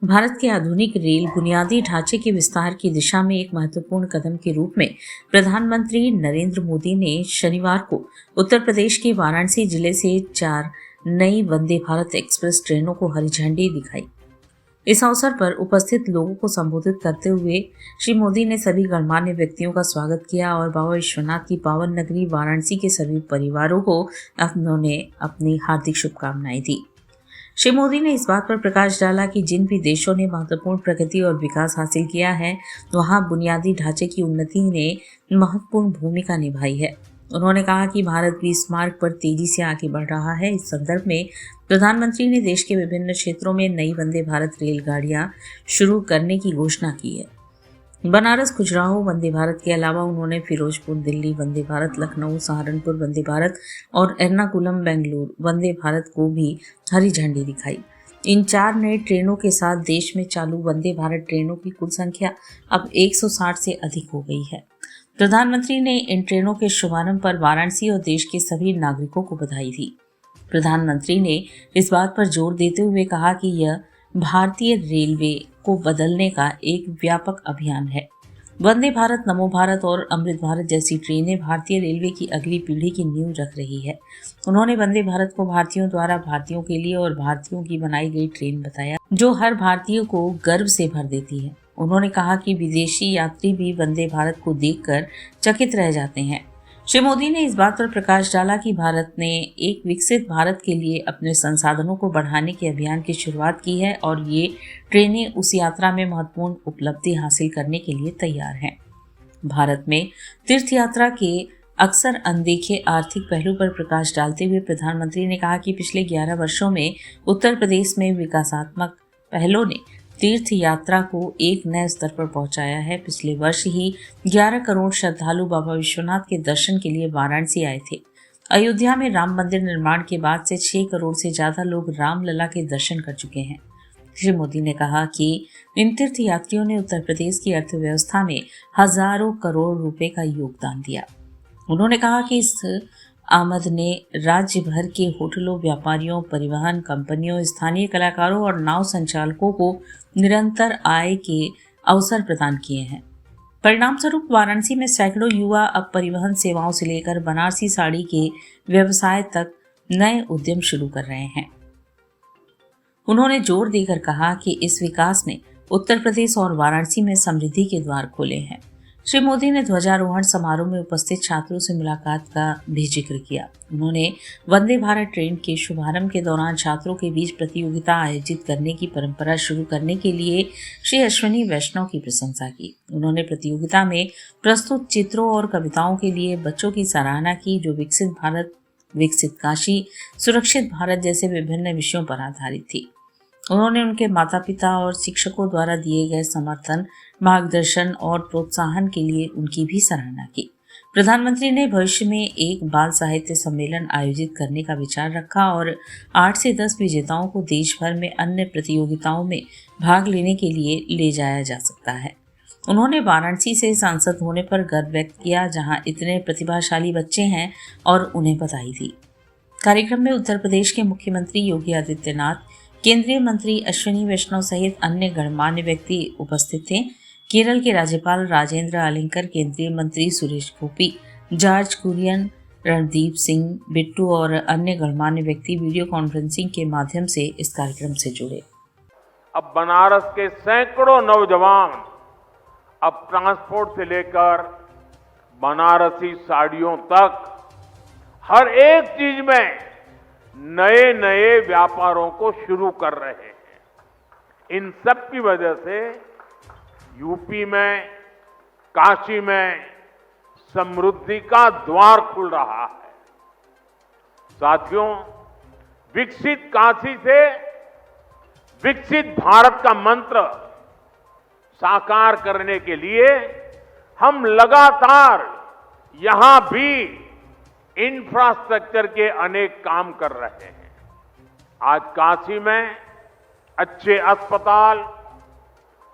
भारत के आधुनिक रेल बुनियादी ढांचे के विस्तार की दिशा में एक महत्वपूर्ण कदम के रूप में प्रधानमंत्री नरेंद्र मोदी ने शनिवार को उत्तर प्रदेश के वाराणसी जिले से 4 नई वंदे भारत एक्सप्रेस ट्रेनों को हरी झंडी दिखाई। इस अवसर पर उपस्थित लोगों को संबोधित करते हुए श्री मोदी ने सभी गणमान्य व्यक्तियों का स्वागत किया और बाबा विश्वनाथ की पावन नगरी वाराणसी के सभी परिवारों को उन्होंने अपनी हार्दिक शुभकामनाएं दी। श्री मोदी ने इस बात पर प्रकाश डाला कि जिन भी देशों ने महत्वपूर्ण प्रगति और विकास हासिल किया है, वहां बुनियादी ढांचे की उन्नति ने महत्वपूर्ण भूमिका निभाई है। उन्होंने कहा कि भारत भी इस मार्ग पर तेजी से आगे बढ़ रहा है। इस संदर्भ में प्रधानमंत्री ने देश के विभिन्न क्षेत्रों में नई वंदे भारत रेलगाड़ियां शुरू करने की घोषणा की है। बनारस खजुराहो वंदे भारत के अलावा उन्होंने फिरोजपुर दिल्ली वंदे भारत, लखनऊ सहारनपुर वंदे भारत और एर्नाकुलम बेंगलुरु वंदे भारत को भी हरी झंडी दिखाई। इन 4 नए ट्रेनों के साथ देश में चालू वंदे भारत ट्रेनों की कुल संख्या अब 160 से अधिक हो गई है। प्रधानमंत्री ने इन ट्रेनों के शुभारंभ पर वाराणसी और देश के सभी नागरिकों को बधाई दी। प्रधानमंत्री ने इस बात पर जोर देते हुए कहा कि यह भारतीय रेलवे को बदलने का एक व्यापक अभियान है। वंदे भारत, नमो भारत और अमृत भारत जैसी ट्रेनें भारतीय रेलवे की अगली पीढ़ी की नींव रख रही है। उन्होंने वंदे भारत को भारतीयों द्वारा भारतीयों के लिए और भारतीयों की बनाई गई ट्रेन बताया, जो हर भारतीय को गर्व से भर देती है। उन्होंने कहा कि विदेशी यात्री भी वंदे भारत को देखकर चकित रह जाते हैं। श्री मोदी ने इस बात पर प्रकाश डाला कि भारत ने एक विकसित भारत के लिए अपने संसाधनों को बढ़ाने के अभियान की शुरुआत की है और ये ट्रेनें उस यात्रा में महत्वपूर्ण उपलब्धि हासिल करने के लिए तैयार हैं। भारत में तीर्थ यात्रा के अक्सर अनदेखे आर्थिक पहलू पर प्रकाश डालते हुए प्रधानमंत्री ने कहा कि पिछले 11 वर्षों में उत्तर प्रदेश में विकासात्मक पहलों ने तीर्थ यात्रा को एक नए स्तर पर पहुंचाया है। पिछले वर्ष ही 11 करोड़ श्रद्धालु बाबा विश्वनाथ के दर्शन के लिए वाराणसी आए थे। अयोध्या में राम मंदिर निर्माण के बाद से 6 करोड़ से ज्यादा लोग रामलला के दर्शन कर चुके हैं। श्री मोदी ने कहा कि इन तीर्थ यात्रियों ने उत्तर प्रदेश की अर्थव्यवस्था में हजारों करोड़ रुपए का योगदान दिया। उन्होंने कहा कि इस आमद ने राज्य भर के होटलों, व्यापारियों, परिवहन कंपनियों, स्थानीय कलाकारों और नाव संचालकों को निरंतर आय के अवसर प्रदान किए हैं। परिणाम स्वरूप वाराणसी में सैकड़ों युवा अब परिवहन सेवाओं से लेकर बनारसी साड़ी के व्यवसाय तक नए उद्यम शुरू कर रहे हैं। उन्होंने जोर देकर कहा कि इस विकास ने उत्तर प्रदेश और वाराणसी में समृद्धि के द्वार खोले हैं। श्री मोदी ने ध्वजारोहण समारोह में उपस्थित छात्रों से मुलाकात का भी जिक्र किया। उन्होंने वंदे भारत ट्रेन के शुभारंभ के दौरान छात्रों के बीच प्रतियोगिता आयोजित करने की परंपरा शुरू करने के लिए श्री अश्विनी वैष्णव की प्रशंसा की। उन्होंने प्रतियोगिता में प्रस्तुत चित्रों और कविताओं के लिए बच्चों की सराहना की, जो विकसित भारत, विकसित काशी, सुरक्षित भारत जैसे विभिन्न विषयों पर आधारित थी। उन्होंने उनके माता पिता और शिक्षकों द्वारा दिए गए समर्थन, मार्गदर्शन और प्रोत्साहन के लिए उनकी भी सराहना की। प्रधानमंत्री ने भविष्य में एक बाल साहित्य सम्मेलन आयोजित करने का विचार रखा और 8 से 10 विजेताओं को देश भर में अन्य प्रतियोगिताओं में भाग लेने के लिए ले जाया जा सकता है। उन्होंने वाराणसी से सांसद होने पर गर्व व्यक्त किया, जहां इतने प्रतिभाशाली बच्चे हैं, और उन्हें बधाई दी। कार्यक्रम में उत्तर प्रदेश के मुख्यमंत्री योगी आदित्यनाथ, केंद्रीय मंत्री अश्विनी वैष्णव सहित अन्य गणमान्य व्यक्ति उपस्थित थे। केरल के राज्यपाल राजेंद्र आलिंगर, केंद्रीय मंत्री सुरेश गोपी, जॉर्ज कुरियन, रणदीप सिंह बिट्टू और अन्य गणमान्य व्यक्ति वीडियो कॉन्फ्रेंसिंग के माध्यम से इस कार्यक्रम से जुड़े। अब बनारस के सैकड़ों नौजवान अब ट्रांसपोर्ट से लेकर बनारसी साड़ियों तक हर एक चीज में नए नए व्यापारों को शुरू कर रहे हैं। इन सब की वजह से यूपी में, काशी में समृद्धि का द्वार खुल रहा है। साथियों, विकसित काशी से विकसित भारत का मंत्र साकार करने के लिए हम लगातार यहां भी इंफ्रास्ट्रक्चर के अनेक काम कर रहे हैं। आज काशी में अच्छे अस्पताल,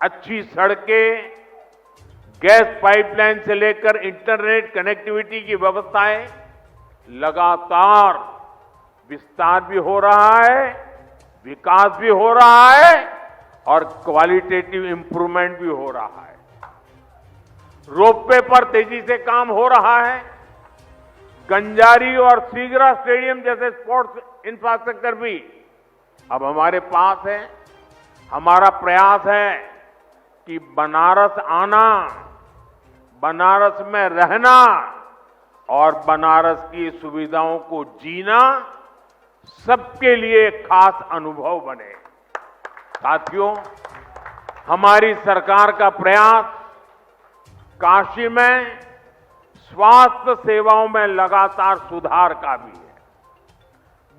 अच्छी सड़कें, गैस पाइपलाइन से लेकर इंटरनेट कनेक्टिविटी की व्यवस्थाएं लगातार विस्तार भी हो रहा है, विकास भी हो रहा है और क्वालिटेटिव इंप्रूवमेंट भी हो रहा है। रोपवे पर तेजी से काम हो रहा है। गंजारी और सीगरा स्टेडियम जैसे स्पोर्ट्स इंफ्रास्ट्रक्चर भी अब हमारे पास है। हमारा प्रयास है कि बनारस आना, बनारस में रहना और बनारस की सुविधाओं को जीना सबके लिए खास अनुभव बने। साथियों, हमारी सरकार का प्रयास काशी में स्वास्थ्य सेवाओं में लगातार सुधार का भी है।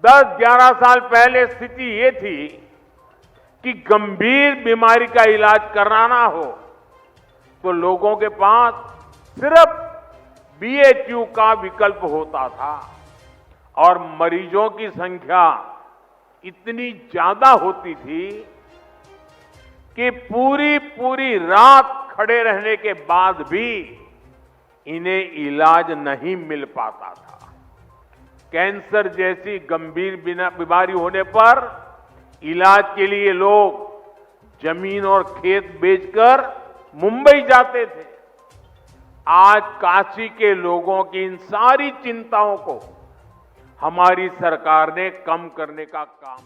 10-11 साल पहले स्थिति ये थी कि गंभीर बीमारी का इलाज कराना हो तो लोगों के पास सिर्फ बीएचयू का विकल्प होता था और मरीजों की संख्या इतनी ज्यादा होती थी कि पूरी रात खड़े रहने के बाद भी इन्हें इलाज नहीं मिल पाता था। कैंसर जैसी गंभीर बीमारी होने पर इलाज के लिए लोग जमीन और खेत बेचकर मुंबई जाते थे। आज काशी के लोगों की इन सारी चिंताओं को हमारी सरकार ने कम करने का काम